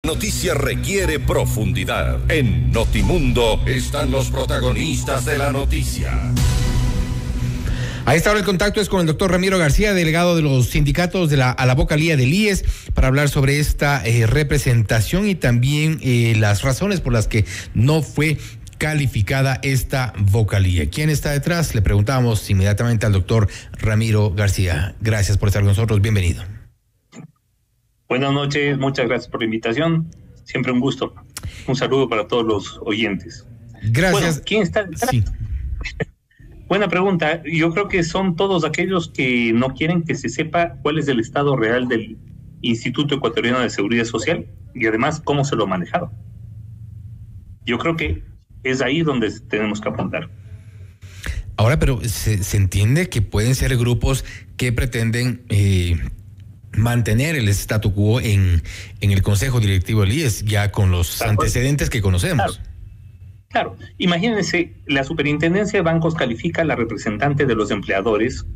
Noticia requiere profundidad. En Notimundo están los protagonistas de la noticia. A esta hora el contacto es con el doctor Ramiro García, delegado de los sindicatos de a la vocalía del IES, para hablar sobre esta representación y también las razones por las que no fue calificada esta vocalía. ¿Quién está detrás? Le preguntamos inmediatamente al doctor Ramiro García. Gracias por estar con nosotros. Bienvenido. Buenas noches, muchas gracias por la invitación. Siempre un gusto. Un saludo para todos los oyentes. Gracias. Bueno, ¿quién está detrás? Sí. Buena pregunta. Yo creo que son todos aquellos que no quieren que se sepa cuál es el estado real del Instituto Ecuatoriano de Seguridad Social y además cómo se lo ha manejado. Yo creo que es ahí donde tenemos que apuntar. Ahora, pero se entiende que pueden ser grupos que pretenden mantener el statu quo en el Consejo Directivo del IES, ya con los antecedentes que conocemos. Claro, imagínense, la Superintendencia de Bancos califica a la representante de los empleadores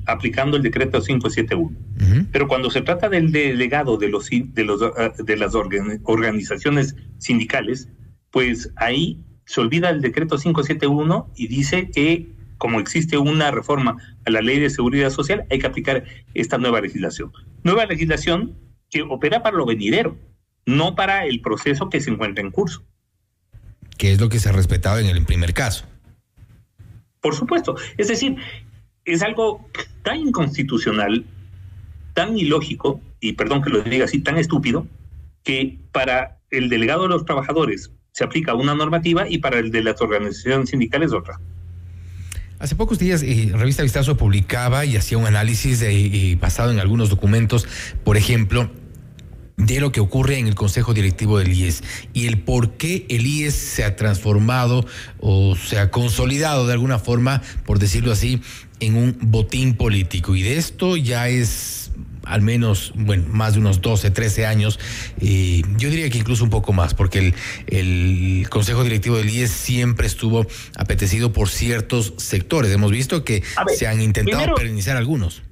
aplicando el decreto 571. Pero cuando se trata del delegado de las organizaciones sindicales, pues ahí se olvida el decreto 571 y dice que como existe una reforma a la Ley de Seguridad Social, hay que aplicar esta nueva legislación. Nueva legislación que opera para lo venidero, no para el proceso que se encuentra en curso. Que es lo que se ha respetado en el primer caso. Por supuesto. Es decir, es algo tan inconstitucional, tan ilógico, y perdón que lo diga así, tan estúpido, que para el delegado de los trabajadores se aplica una normativa y para el de las organizaciones sindicales otra. Hace pocos días, Revista Vistazo publicaba y hacía un análisis basado en algunos documentos, por ejemplo, de lo que ocurre en el Consejo Directivo del IES y el por qué el IES se ha transformado o se ha consolidado de alguna forma, por decirlo así, en un botín político. Y de esto ya es al menos, más de unos 12, 13 años, yo diría que incluso un poco más, porque el Consejo Directivo del IES siempre estuvo apetecido por ciertos sectores. Hemos visto que se han intentado perennizar algunos.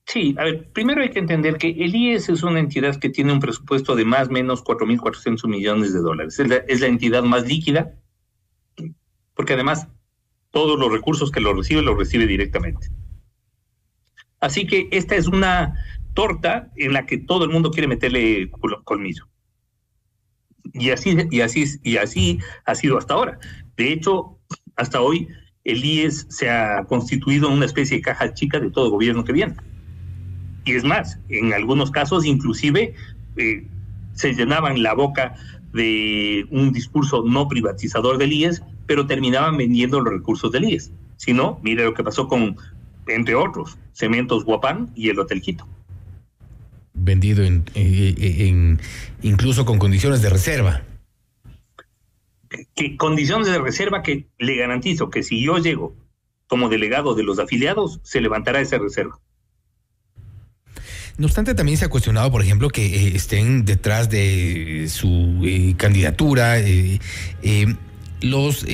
Sí, primero hay que entender que el IES es una entidad que tiene un presupuesto de más o menos 4.400 millones de dólares. Es la entidad más líquida, porque además todos los recursos que lo recibe directamente. Así que esta es una torta en la que todo el mundo quiere meterle colmillo. Y así ha sido hasta ahora. De hecho, hasta hoy el IES se ha constituido en una especie de caja chica de todo gobierno que viene. Y es más, en algunos casos inclusive se llenaban la boca de un discurso no privatizador del IES, pero terminaban vendiendo los recursos del IES. Si no, mire lo que pasó con, entre otros, Cementos Guapán y el Hotel Quito. Vendido incluso con condiciones de reserva. Que condiciones de reserva que le garantizo que si yo llego como delegado de los afiliados, se levantará esa reserva. No obstante, también se ha cuestionado, por ejemplo, que estén detrás de su candidatura los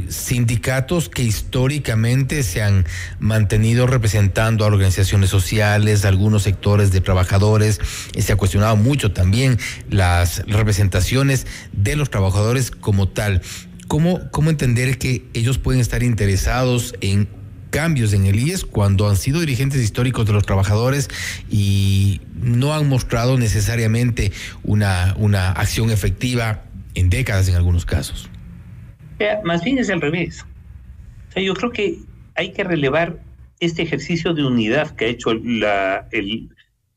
sindicatos que históricamente se han mantenido representando a organizaciones sociales, algunos sectores de trabajadores. Se ha cuestionado mucho también las representaciones de los trabajadores como tal. ¿Cómo entender que ellos pueden estar interesados en cambios en el IES cuando han sido dirigentes históricos de los trabajadores y no han mostrado necesariamente una acción efectiva en décadas en algunos casos? Más bien es al revés. O sea, yo creo que hay que relevar este ejercicio de unidad que ha hecho el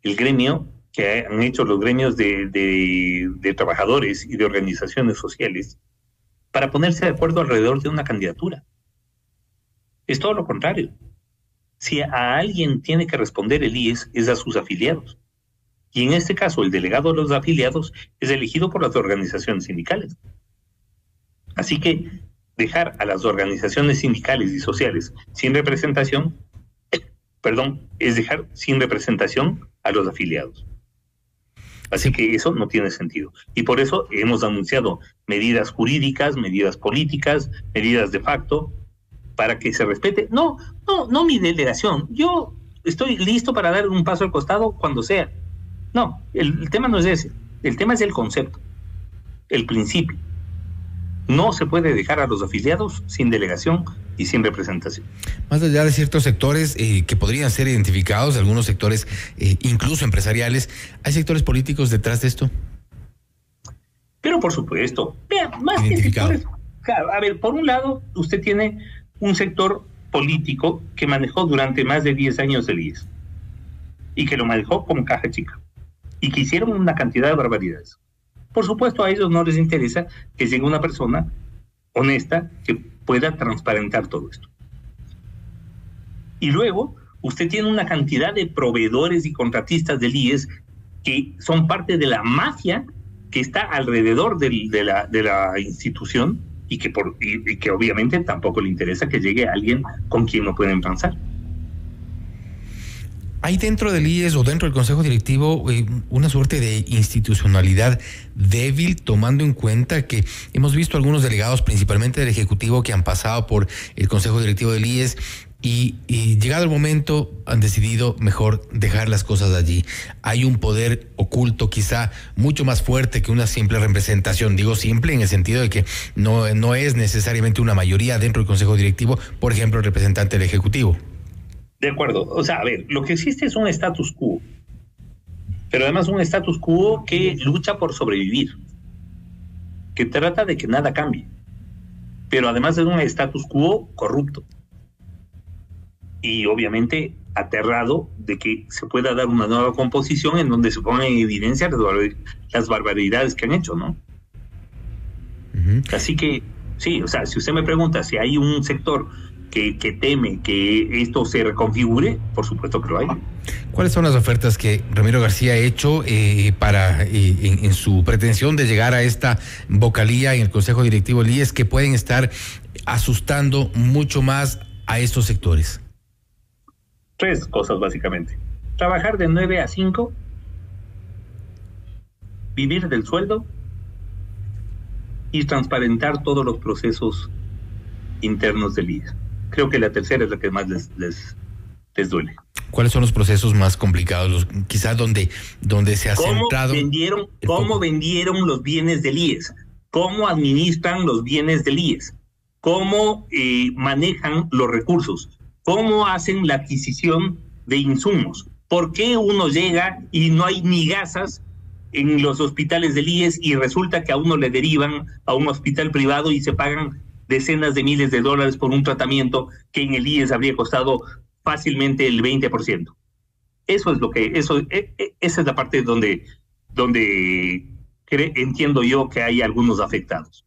gremio, que han hecho los gremios de trabajadores y de organizaciones sociales, para ponerse de acuerdo alrededor de una candidatura. Es todo lo contrario. Si a alguien tiene que responder el IES, es a sus afiliados. Y en este caso, el delegado de los afiliados es elegido por las organizaciones sindicales. Así que dejar a las organizaciones sindicales y sociales sin representación, es dejar sin representación a los afiliados. Así que eso no tiene sentido. Y por eso hemos anunciado medidas jurídicas, medidas políticas, medidas de facto, para que se respete. No mi delegación. Yo estoy listo para dar un paso al costado cuando sea. No, el tema no es ese. El tema es el concepto, el principio. No se puede dejar a los afiliados sin delegación y sin representación. Más allá de ciertos sectores que podrían ser identificados, algunos sectores incluso empresariales, ¿hay sectores políticos detrás de esto? Pero por supuesto, vea, más que sectores. Claro, a ver, por un lado, usted tiene un sector político que manejó durante más de 10 años el IES y que lo manejó como caja chica y que hicieron una cantidad de barbaridades. Por supuesto, a ellos no les interesa que llegue una persona honesta que pueda transparentar todo esto. Y luego, usted tiene una cantidad de proveedores y contratistas del IES que son parte de la mafia que está alrededor de la institución y que obviamente tampoco le interesa que llegue alguien con quien no pueden transar. ¿Hay dentro del IES o dentro del Consejo Directivo una suerte de institucionalidad débil, tomando en cuenta que hemos visto algunos delegados, principalmente del Ejecutivo, que han pasado por el Consejo Directivo del IES y llegado el momento han decidido mejor dejar las cosas allí? Hay un poder oculto quizá mucho más fuerte que una simple representación. Digo simple en el sentido de que no es necesariamente una mayoría dentro del Consejo Directivo, por ejemplo, el representante del Ejecutivo. De acuerdo, o sea, a ver, lo que existe es un status quo, pero además un status quo que lucha por sobrevivir, que trata de que nada cambie, pero además es un status quo corrupto y obviamente aterrado de que se pueda dar una nueva composición en donde se pongan en evidencia las barbaridades que han hecho, ¿no? Uh-huh. Así que, sí, o sea, si usted me pregunta si hay un sector que teme que esto se reconfigure, por supuesto que lo hay. ¿Cuáles son las ofertas que Ramiro García ha hecho para en su pretensión de llegar a esta vocalía en el Consejo Directivo del IES que pueden estar asustando mucho más a estos sectores? 3 cosas básicamente. Trabajar de 9 a 5, vivir del sueldo y transparentar todos los procesos internos del IES. Creo que la tercera es la que más les duele. ¿¿Cuáles son los procesos más complicados? Quizás donde se ha centrado. ¿Cómo vendieron los bienes del IES? ¿Cómo administran los bienes del IES? ¿Cómo manejan los recursos? ¿Cómo hacen la adquisición de insumos? ¿Por qué uno llega y no hay ni gasas en los hospitales del IES y resulta que a uno le derivan a un hospital privado y se pagan decenas de miles de dólares por un tratamiento que en el IES habría costado fácilmente el 20%? Eso es lo que, esa es la parte donde entiendo yo que hay algunos afectados.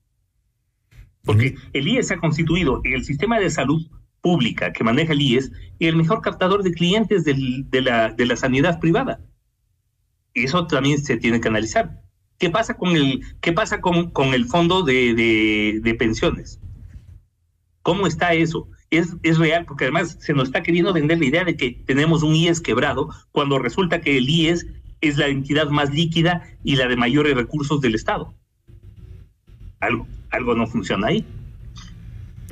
Porque el IES se ha constituido en el sistema de salud pública que maneja el IES el mejor captador de clientes de la sanidad privada. Eso también se tiene que analizar. ¿Qué pasa con el fondo de pensiones? ¿Cómo está eso? Es real, porque además se nos está queriendo vender la idea de que tenemos un IES quebrado, cuando resulta que el IES es la entidad más líquida y la de mayores recursos del Estado. Algo no funciona ahí.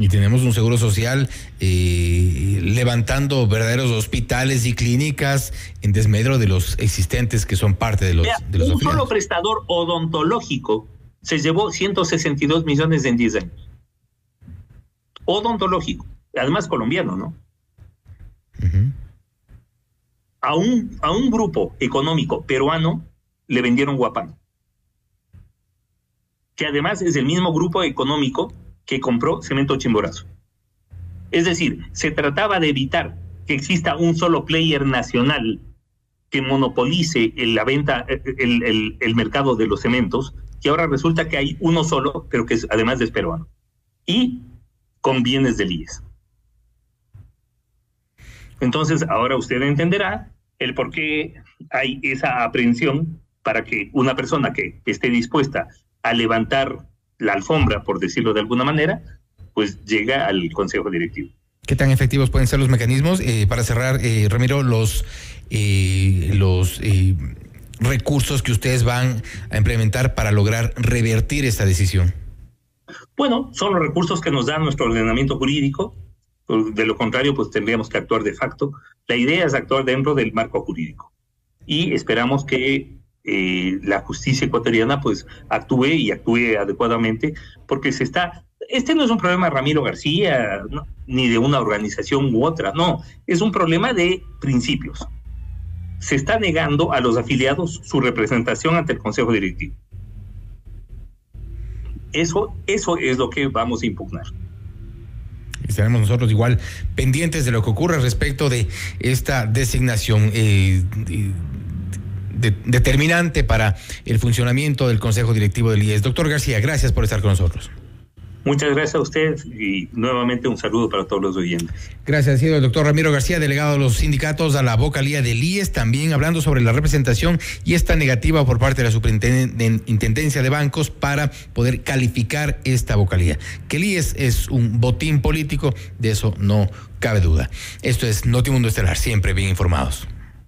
Y tenemos un seguro social levantando verdaderos hospitales y clínicas en desmedro de los existentes que son parte de los afiliados. Un solo prestador odontológico se llevó 162 millones en 10 años. Odontológico, además colombiano, ¿no? Uh-huh. A un grupo económico peruano le vendieron Guapán, que además es el mismo grupo económico que compró Cemento Chimborazo. Es decir, se trataba de evitar que exista un solo player nacional que monopolice la venta, el mercado de los cementos, y ahora resulta que hay uno solo, pero que además es peruano. Y con bienes del IES. Entonces, ahora usted entenderá el por qué hay esa aprehensión para que una persona que esté dispuesta a levantar la alfombra, por decirlo de alguna manera, pues llega al Consejo Directivo. ¿Qué tan efectivos pueden ser los mecanismos? Para cerrar, Ramiro, los recursos que ustedes van a implementar para lograr revertir esta decisión. Bueno, son los recursos que nos da nuestro ordenamiento jurídico. De lo contrario, pues tendríamos que actuar de facto. La idea es actuar dentro del marco jurídico. Y esperamos que la justicia ecuatoriana pues actúe adecuadamente, porque este no es un problema de Ramiro García, ¿no? Ni de una organización u otra, no, es un problema de principios. Se está negando a los afiliados su representación ante el Consejo Directivo. Eso es lo que vamos a impugnar. Estaremos nosotros igual pendientes de lo que ocurre respecto de esta designación determinante para el funcionamiento del Consejo Directivo del IES. Doctor García, gracias por estar con nosotros. Muchas gracias a usted y nuevamente un saludo para todos los oyentes. Gracias, ha sido el doctor Ramiro García, delegado de los sindicatos a la vocalía del IES, también hablando sobre la representación y esta negativa por parte de la Superintendencia de Bancos para poder calificar esta vocalía. Que el IES es un botín político, de eso no cabe duda. Esto es Notimundo Estelar, siempre bien informados.